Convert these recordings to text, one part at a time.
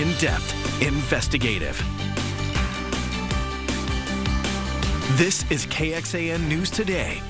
in-depth, investigative. This is KXAN News Today.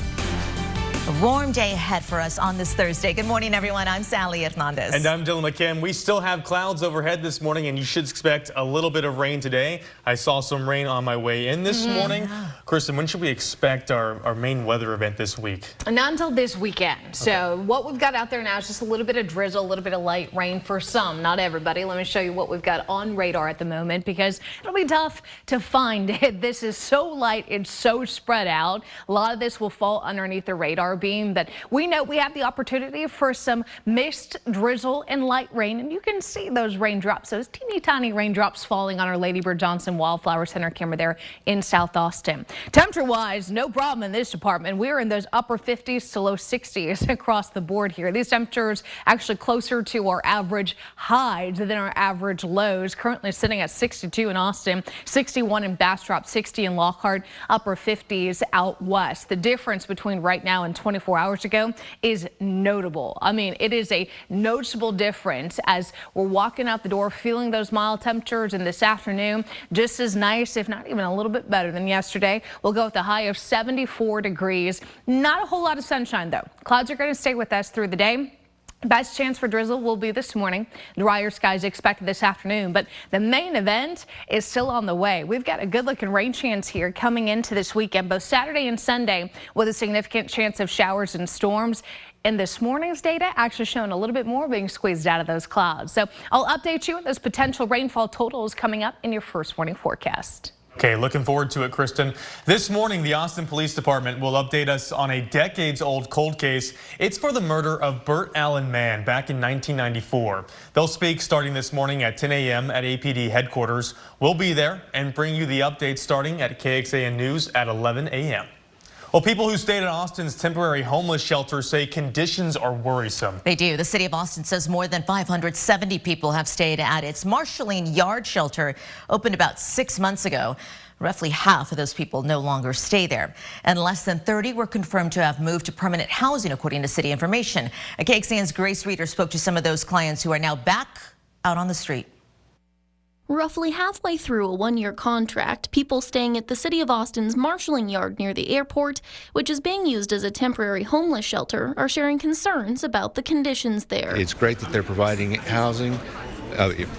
A warm day ahead for us on this Thursday. Good morning, everyone. I'm Sally Hernandez. And I'm Dylan McKim. We still have clouds overhead this morning, and you should expect a little bit of rain today. I saw some rain on my way in this morning. Kristen, when should we expect our main weather event this week? Not until this weekend. So what we've got out there now is just a little bit of drizzle, a little bit of light rain for some, not everybody. Let me show you what we've got on radar at the moment, because it'll be tough to find it. This is so light, it's so spread out. A lot of this will fall underneath the radar beam, but we know we have the opportunity for some mist, drizzle, and light rain, and you can see those raindrops, those teeny tiny raindrops falling on our Lady Bird Johnson Wildflower Center camera there in South Austin. Temperature-wise, no problem in this department. We're in those upper 50s to low 60s across the board here. These temperatures actually closer to our average highs than our average lows. Currently sitting at 62 in Austin, 61 in Bastrop, 60 in Lockhart, upper 50s out west. The difference between right now and 24 hours ago is notable. I mean, it is a noticeable difference as we're walking out the door feeling those mild temperatures, and this afternoon just as nice, if not even a little bit better than yesterday. We'll go with a high of 74 degrees. Not a whole lot of sunshine though. Clouds are going to stay with us through the day. Best chance for drizzle will be this morning. Drier skies expected this afternoon, but the main event is still on the way. We've got a good looking rain chance here coming into this weekend, both Saturday and Sunday, with a significant chance of showers and storms. And this morning's data actually showing a little bit more being squeezed out of those clouds. So I'll update you with those potential rainfall totals coming up in your first morning forecast. Okay, looking forward to it, Kristen. This morning, the Austin Police Department will update us on a decades-old cold case. It's for the murder of Burt Allen Mann back in 1994. They'll speak starting this morning at 10 a.m. at APD headquarters. We'll be there and bring you the updates starting at KXAN News at 11 a.m. Well, people who stayed at Austin's temporary homeless shelter say conditions are worrisome. They do. The city of Austin says more than 570 people have stayed at its Marshalling Yard shelter, opened about 6 months ago. Roughly half of those people no longer stay there, and less than 30 were confirmed to have moved to permanent housing, according to city information. KXAN's Grace Reader spoke to some of those clients who are now back out on the street. Roughly halfway through a one-year contract, people staying at the City of Austin's Marshalling Yard near the airport, which is being used as a temporary homeless shelter, are sharing concerns about the conditions there. It's great that they're providing housing,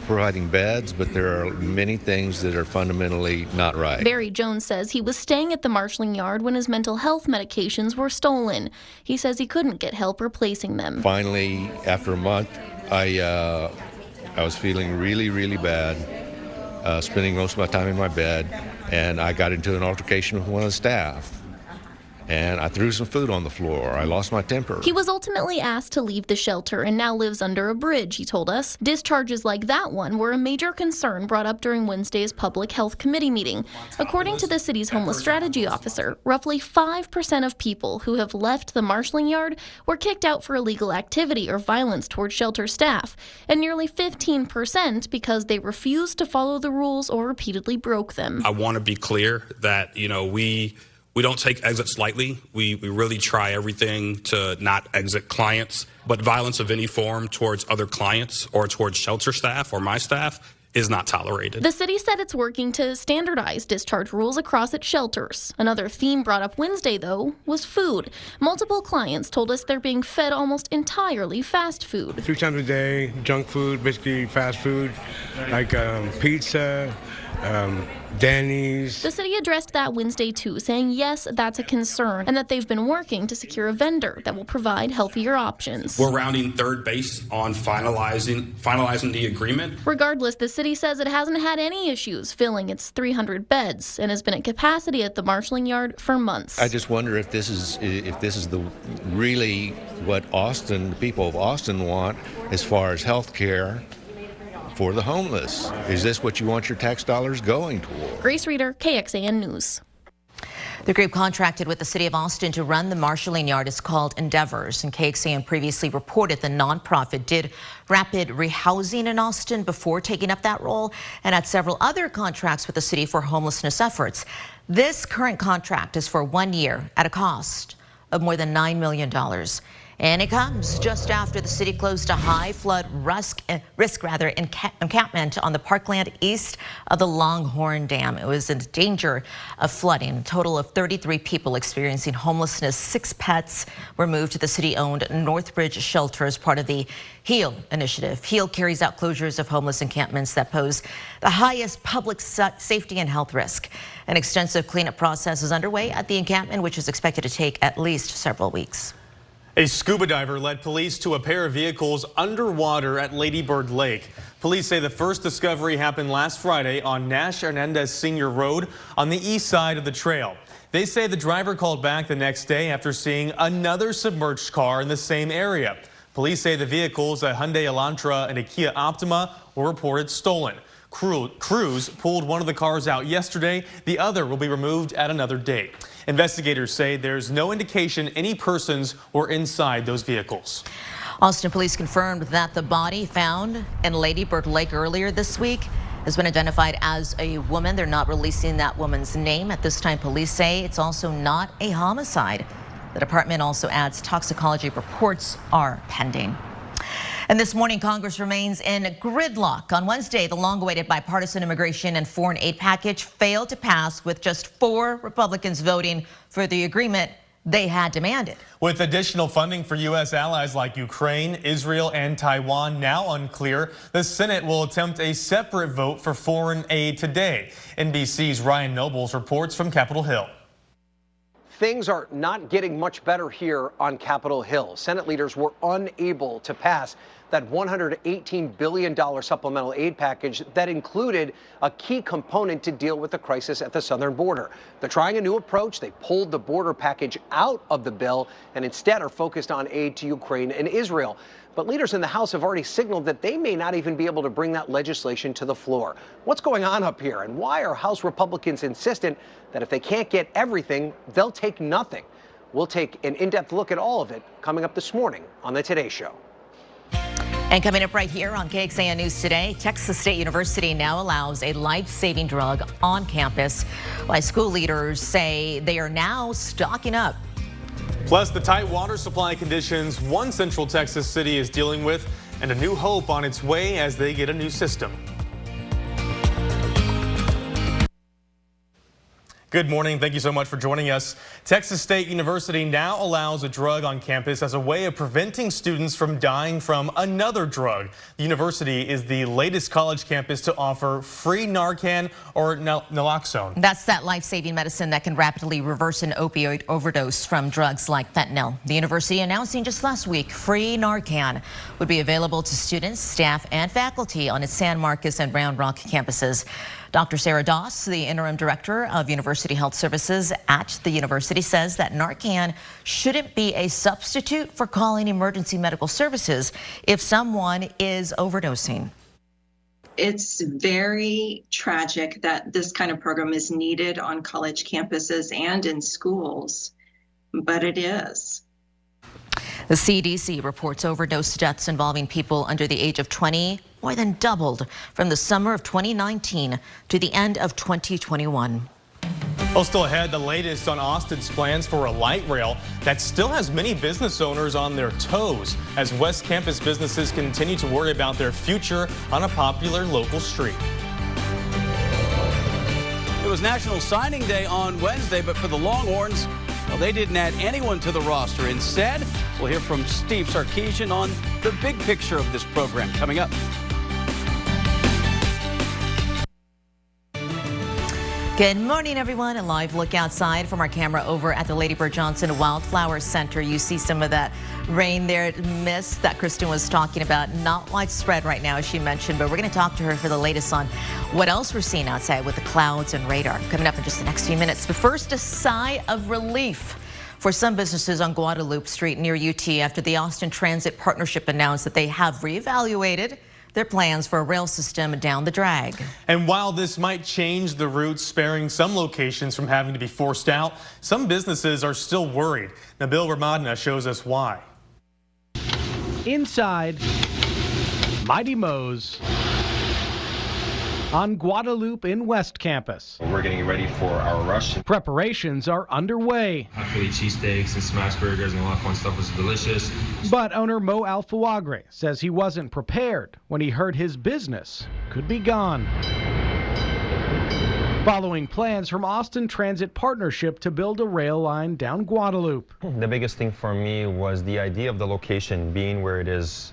providing beds, but there are many things that are fundamentally not right. Barry Jones says he was staying at the Marshalling Yard when his mental health medications were stolen. He says he couldn't get help replacing them. Finally, after a month, I was feeling really, really bad, spending most of my time in my bed, and I got into an altercation with one of the staff. And I threw some food on the floor. I lost my temper. He was ultimately asked to leave the shelter and now lives under a bridge, he told us. Discharges like that one were a major concern brought up during Wednesday's Public Health Committee meeting. According to the city's homeless strategy officer, roughly 5% of people who have left the Marshalling Yard were kicked out for illegal activity or violence towards shelter staff, and nearly 15% because they refused to follow the rules or repeatedly broke them. I want to be clear that, we don't take exits lightly. We really try everything to not exit clients, but violence of any form towards other clients or towards shelter staff or my staff is not tolerated. The city said it's working to standardize discharge rules across its shelters. Another theme brought up Wednesday, though, was food. Multiple clients told us they're being fed almost entirely fast food. 3 times a day, junk food, basically fast food, like pizza, Denny's. The city addressed that Wednesday too, saying yes, that's a concern, and that they've been working to secure a vendor that will provide healthier options. We're rounding third base on finalizing the agreement. Regardless, the city says it hasn't had any issues filling its 300 beds and has been at capacity at the Marshalling Yard for months. I just wonder if this is really what the people of Austin want as far as health care for the homeless. Is this what you want your tax dollars going toward? Grace Reader, KXAN News. The group contracted with the city of Austin to run the Marshalling Yard is called Endeavors, and KXAN previously reported the nonprofit did rapid rehousing in Austin before taking up that role and had several other contracts with the city for homelessness efforts. This current contract is for 1 year at a cost of more than $9 million. And it comes just after the city closed a high flood risk encampment on the parkland east of the Longhorn Dam. It was in danger of flooding. A total of 33 people experiencing homelessness. 6 pets were moved to the city-owned Northbridge shelter as part of the HEAL initiative. HEAL carries out closures of homeless encampments that pose the highest public safety and health risk. An extensive cleanup process is underway at the encampment, which is expected to take at least several weeks. A scuba diver led police to a pair of vehicles underwater at Lady Bird Lake. Police say the first discovery happened last Friday on Nash Hernandez Senior Road on the east side of the trail. They say the driver called back the next day after seeing another submerged car in the same area. Police say the vehicles, a Hyundai Elantra and a Kia Optima, were reported stolen. Crews pulled one of the cars out yesterday. The other will be removed at another date. Investigators say there's no indication any persons were inside those vehicles. Austin police confirmed that the body found in Lady Bird Lake earlier this week has been identified as a woman. They're not releasing that woman's name at this time. Police say it's also not a homicide. The department also adds toxicology reports are pending. And this morning, Congress remains in gridlock. On Wednesday, the long-awaited bipartisan immigration and foreign aid package failed to pass, with just 4 Republicans voting for the agreement they had demanded. With additional funding for U.S. allies like Ukraine, Israel, and Taiwan now unclear, the Senate will attempt a separate vote for foreign aid today. NBC's Ryan Nobles reports from Capitol Hill. Things are not getting much better here on Capitol Hill. Senate leaders were unable to pass that $118 billion supplemental aid package that included a key component to deal with the crisis at the southern border. They're trying a new approach. They pulled the border package out of the bill and instead are focused on aid to Ukraine and Israel. But leaders in the House have already signaled that they may not even be able to bring that legislation to the floor. What's going on up here, and why are House Republicans insistent that if they can't get everything, they'll take nothing? We'll take an in-depth look at all of it coming up this morning on the Today Show. And coming up right here on KXAN News Today, Texas State University now allows a life-saving drug on campus, while school leaders say they are now stocking up. Plus, the tight water supply conditions one Central Texas city is dealing with, and a new hope on its way as they get a new system. Good morning. Thank you so much for joining us. Texas State University now allows a drug on campus as a way of preventing students from dying from another drug. The university is the latest college campus to offer free Narcan or naloxone. That's that life-saving medicine that can rapidly reverse an opioid overdose from drugs like fentanyl. The university announcing just last week free Narcan would be available to students, staff, and faculty on its San Marcos and Round Rock campuses. Dr. Sarah Doss, the interim director of University Health Services at the university, says that Narcan shouldn't be a substitute for calling emergency medical services if someone is overdosing. It's very tragic that this kind of program is needed on college campuses and in schools, but it is. The CDC reports overdose deaths involving people under the age of 20 more than doubled from the summer of 2019 to the end of 2021. Well, still ahead, the latest on Austin's plans for a light rail that still has many business owners on their toes as West Campus businesses continue to worry about their future on a popular local street. It was National Signing Day on Wednesday, but for the Longhorns, well, they didn't add anyone to the roster. Instead, we'll hear from Steve Sarkisian on the big picture of this program coming up. Good morning, everyone. A live look outside from our camera over at the Lady Bird Johnson Wildflower Center. You see some of that rain there, mist that Kristen was talking about. Not widespread right now, as she mentioned, but we're going to talk to her for the latest on what else we're seeing outside with the clouds and radar. Coming up in just the next few minutes. But first, a sigh of relief for some businesses on Guadalupe Street near UT after the Austin Transit Partnership announced that they have reevaluated their plans for a rail system down the drag. And while this might change the route, sparing some locations from having to be forced out, some businesses are still worried. Nabil Ramadna shows us why. Inside Mighty Mo's on Guadalupe in West Campus. We're getting ready for our rush. Preparations are underway. Hot Philly cheesesteaks and smash burgers and a lot of fun stuff was delicious. But owner Mo Alfawagre says he wasn't prepared when he heard his business could be gone. Following plans from Austin Transit Partnership to build a rail line down Guadalupe. The biggest thing for me was the idea of the location being where it is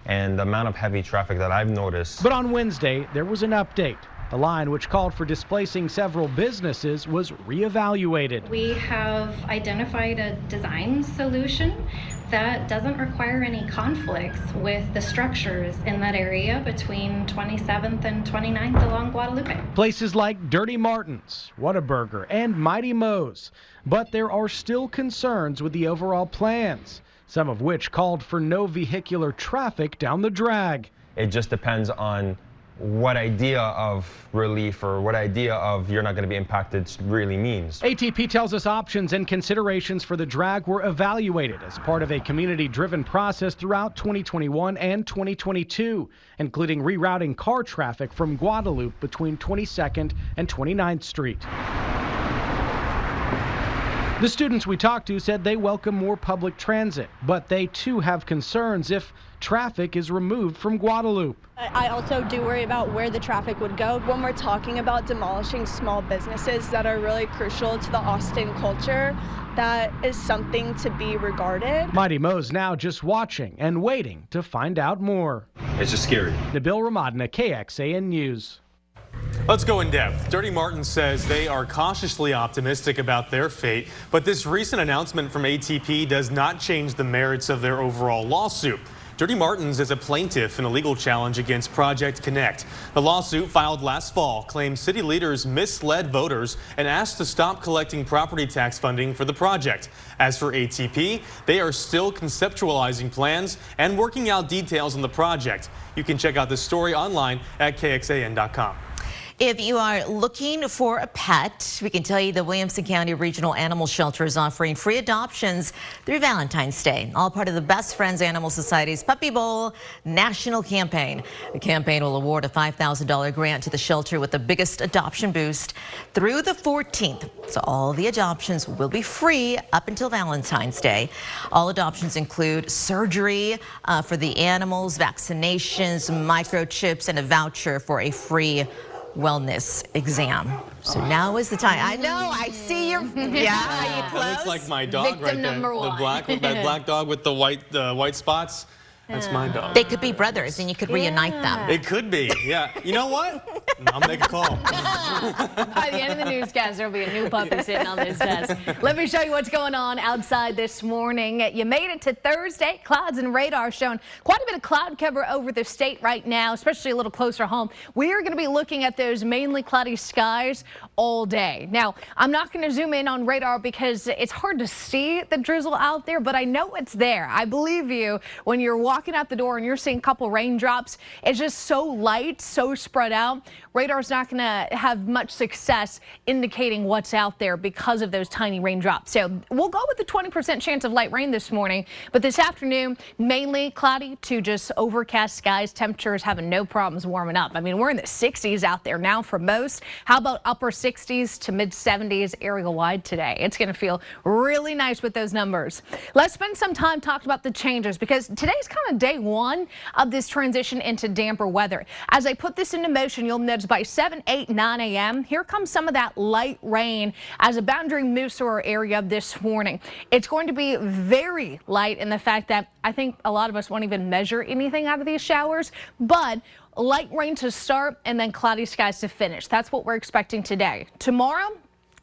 and the amount of heavy traffic that I've noticed. But on Wednesday, there was an update. The line, which called for displacing several businesses, was reevaluated. We have identified a design solution that doesn't require any conflicts with the structures in that area between 27th and 29th along Guadalupe. Places like Dirty Martin's, Whataburger, and Mighty Mo's. But there are still concerns with the overall plans, some of which called for no vehicular traffic down the drag. It just depends on what idea of relief or what idea of you're not going to be impacted really means. ATP tells us options and considerations for the drag were evaluated as part of a community-driven process throughout 2021 and 2022, including rerouting car traffic from Guadalupe between 22nd and 29th Street. The students we talked to said they welcome more public transit, but they too have concerns if traffic is removed from Guadalupe. I also do worry about where the traffic would go. When we're talking about demolishing small businesses that are really crucial to the Austin culture, that is something to be regarded. Mighty Mo's now just watching and waiting to find out more. It's just scary. Nabil Ramadna, KXAN News. Let's go in depth. Dirty Martin says they are cautiously optimistic about their fate, but this recent announcement from ATP does not change the merits of their overall lawsuit. Dirty Martin's is a plaintiff in a legal challenge against Project Connect. The lawsuit, filed last fall, claims city leaders misled voters and asked to stop collecting property tax funding for the project. As for ATP, they are still conceptualizing plans and working out details on the project. You can check out this story online at KXAN.com. If you are looking for a pet, we can tell you the Williamson County Regional Animal Shelter is offering free adoptions through Valentine's Day, all part of the Best Friends Animal Society's Puppy Bowl National Campaign. The campaign will award a $5,000 grant to the shelter with the biggest adoption boost through the 14th. So all the adoptions will be free up until Valentine's Day. All adoptions include surgery for the animals, vaccinations, microchips, and a voucher for a free wellness exam. So now is the time. I know, I see your, yeah, you close. That looks like my dog right there. That black dog with the white spots. That's my dog. They could be brothers and you could reunite them. It could be, yeah. You know what? I'll make a call. By the end of the newscast, there'll be a new puppy sitting on this desk. Let me show you what's going on outside this morning. You made it to Thursday. Clouds and radar showing quite a bit of cloud cover over the state right now, especially a little closer home. We are going to be looking at those mainly cloudy skies all day. Now, I'm not going to zoom in on radar because it's hard to see the drizzle out there, but I know it's there. I believe you when you're walking out the door and you're seeing a couple raindrops. It's just so light, so spread out. Radar's not going to have much success indicating what's out there because of those tiny raindrops. So we'll go with the 20% chance of light rain this morning, but this afternoon, mainly cloudy to just overcast skies. Temperatures having no problems warming up. I mean, we're in the 60s out there now for most. How about upper 60s to mid 70s area wide today? It's going to feel really nice with those numbers. Let's spend some time talking about the changes because today's kind of day one of this transition into damper weather. As I put this into motion, you'll notice by 7, 8, 9 a.m., here comes some of that light rain as a boundary moves through our area this morning. It's going to be very light in the fact that I think a lot of us won't even measure anything out of these showers, but light rain to start and then cloudy skies to finish. That's what we're expecting today. Tomorrow,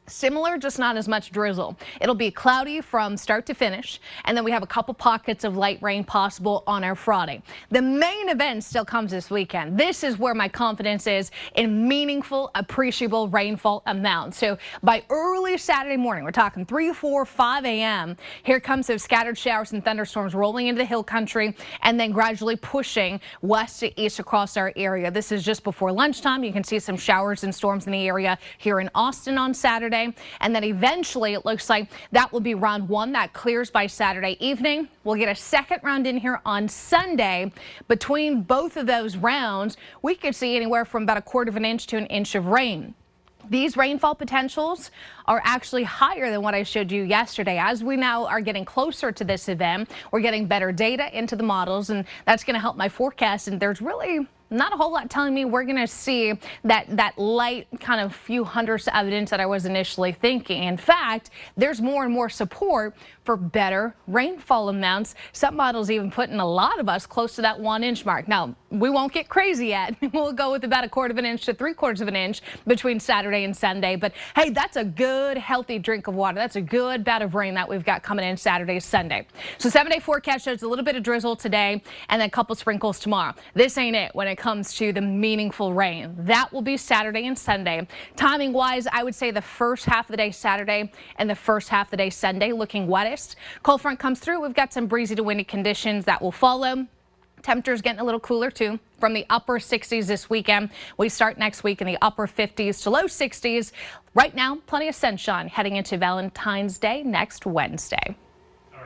similar, just not as much drizzle. It'll be cloudy from start to finish, and then we have a couple pockets of light rain possible on our Friday. The main event still comes this weekend. This is where my confidence is in meaningful, appreciable rainfall amounts. So by early Saturday morning, we're talking 3, 4, 5 a.m., here comes those scattered showers and thunderstorms rolling into the hill country and then gradually pushing west to east across our area. This is just before lunchtime. You can see some showers and storms in the area here in Austin on Saturday. Saturday, and then eventually it looks like that will be round one. That clears by Saturday evening. We'll get a second round in here on Sunday. Between both of those rounds, we could see anywhere from about 1/4 of an inch to an inch of rain. These rainfall potentials are actually higher than what I showed you yesterday. As we now are getting closer to this event, we're getting better data into the models, and that's going to help my forecast. And there's really not a whole lot telling me we're going to see that light kind of few hundredths of evidence that I was initially thinking. In fact, there's more and more support for better rainfall amounts. Some models even putting a lot of us close to that 1 inch mark. Now, we won't get crazy yet. We'll go with about 1/4 of an inch to 3/4 of an inch between Saturday and Sunday. But hey, that's a good, healthy drink of water. That's a good bout of rain that we've got coming in Saturday, Sunday. So 7-day forecast shows a little bit of drizzle today and then a couple sprinkles tomorrow. This ain't it when it comes to the meaningful rain. That will be Saturday and Sunday. Timing wise, I would say the first half of the day Saturday and the first half of the day Sunday looking wettest. Cold front comes through. We've got some breezy to windy conditions that will follow. Temperatures getting a little cooler too. From the upper 60s this weekend. We start next week in the upper 50s to low 60s. Right now, plenty of sunshine heading into Valentine's Day next Wednesday.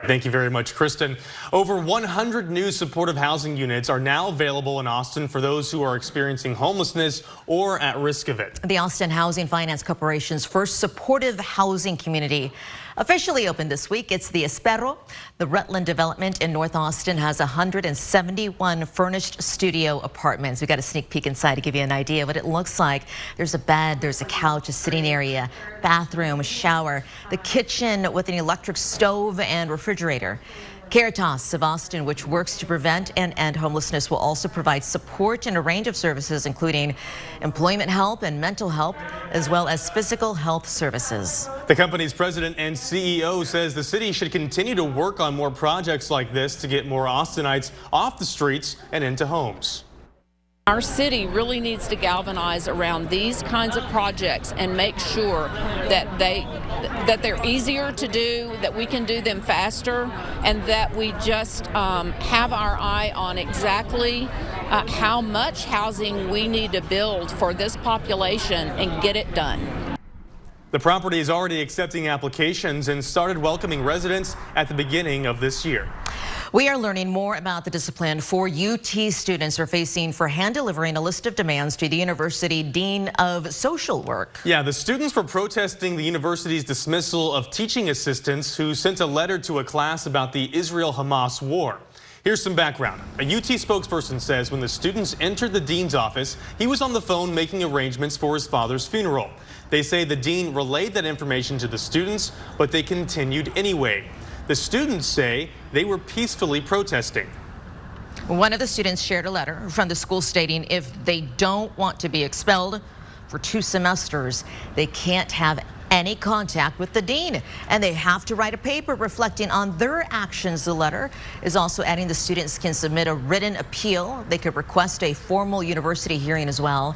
Thank you very much, Kristen. Over 100 new supportive housing units are now available in Austin for those who are experiencing homelessness or at risk of it. The Austin Housing Finance Corporation's first supportive housing community officially opened this week. It's the Espero. The Rutland development in North Austin has 171 furnished studio apartments. We got a sneak peek inside to give you an idea of what it looks like. There's a bed, there's a couch, a sitting area, bathroom, a shower, the kitchen with an electric stove and refrigerator. Caritas of Austin, which works to prevent and end homelessness, will also provide support in a range of services, including employment help and mental help, as well as physical health services. The company's president and CEO says the city should continue to work on more projects like this to get more Austinites off the streets and into homes. Our city really needs to galvanize around these kinds of projects and make sure that they're easier to do, that we can do them faster, and that we just have our eye on exactly how much housing we need to build for this population and get it done. The property is already accepting applications and started welcoming residents at the beginning of this year. We are learning more about the discipline 4 UT students are facing for hand delivering a list of demands to the University Dean of Social Work. Yeah, the students were protesting the university's dismissal of teaching assistants who sent a letter to a class about the Israel-Hamas war. Here's some background. A UT spokesperson says when the students entered the dean's office, he was on the phone making arrangements for his father's funeral. They say the dean relayed that information to the students, but they continued anyway. The students say they were peacefully protesting. One of the students shared a letter from the school stating if they don't want to be expelled for 2 semesters, they can't have any contact with the dean, and they have to write a paper reflecting on their actions. The letter is also adding the students can submit a written appeal. They could request a formal university hearing as well.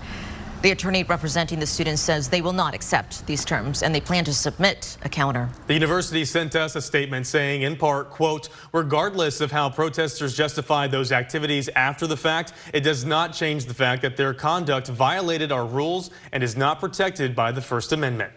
The attorney representing the students says they will not accept these terms and they plan to submit a counter. The university sent us a statement saying, in part, quote, regardless of how protesters justified those activities after the fact, it does not change the fact that their conduct violated our rules and is not protected by the First Amendment.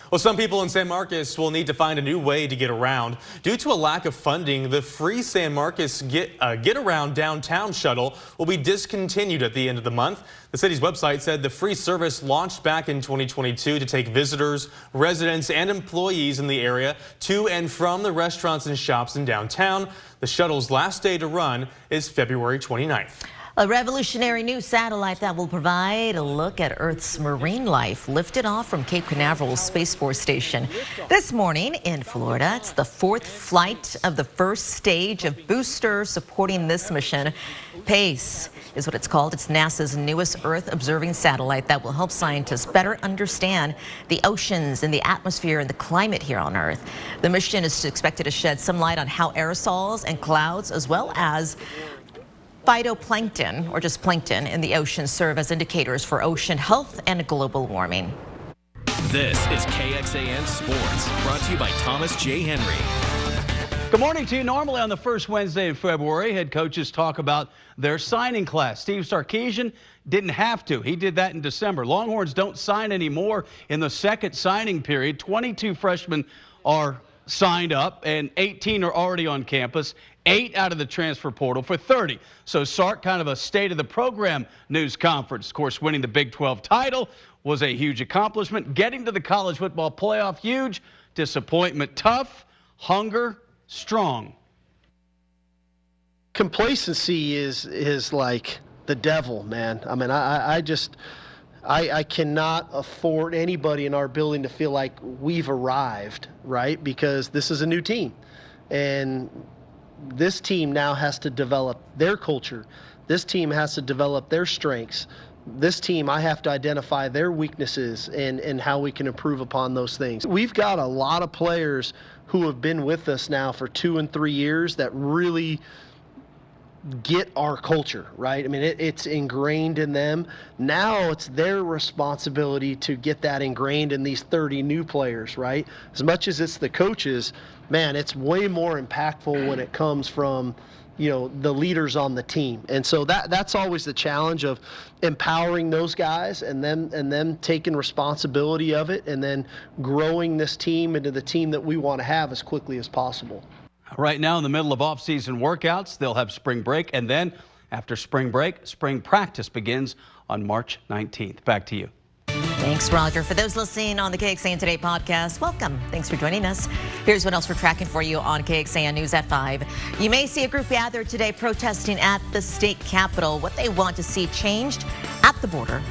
Well, some people in San Marcos will need to find a new way to get around. Due to a lack of funding, the free San Marcos Get Around Downtown shuttle will be discontinued at the end of the month. The city's website said the free service launched back in 2022 to take visitors, residents, and employees in the area to and from the restaurants and shops in downtown. The shuttle's last day to run is February 29th. A revolutionary new satellite that will provide a look at Earth's marine life lifted off from Cape Canaveral Space Force Station this morning in Florida. It's the 4th flight of the first stage of boosters supporting this mission. PACE is what it's called. It's NASA's newest Earth observing satellite that will help scientists better understand the oceans and the atmosphere and the climate here on Earth. The mission is expected to shed some light on how aerosols and clouds, as well as phytoplankton, or just plankton, in the ocean serve as indicators for ocean health and global warming. This is KXAN Sports, brought to you by Thomas J. Henry. Good morning to you. Normally on the first Wednesday in February, head coaches talk about their signing class. Steve Sarkisian didn't have to. He did that in December. Longhorns don't sign anymore in the second signing period. 22 freshmen are signed up and 18 are already on campus. 8 out of the transfer portal for 30. So Sark, kind of a state of the program news conference. Of course, winning the Big 12 title was a huge accomplishment. Getting to the college football playoff, huge. Disappointment, tough. Hunger, strong. Complacency is like the devil, man. I mean, I cannot afford anybody in our building to feel like we've arrived, right? Because this is a new team. And this team now has to develop their culture. This team has to develop their strengths. This team, I have to identify their weaknesses and how we can improve upon those things. We've got a lot of players who have been with us now for 2 and 3 years that really get our culture, right? I mean, it's ingrained in them. Now it's their responsibility to get that ingrained in these 30 new players, right? As much as it's the coaches, man, it's way more impactful when it comes from, you know, the leaders on the team. And so that's always the challenge of empowering those guys and them taking responsibility of it and then growing this team into the team that we want to have as quickly as possible. Right now in the middle of off-season workouts, they'll have spring break, and then after spring break, spring practice begins on March 19th. Back to you. Thanks, Roger. For those listening on the KXAN Today podcast, welcome. Thanks for joining us. Here's what else we're tracking for you on KXAN News at 5. You may see a group gathered today protesting at the state capitol what they want to see changed at the border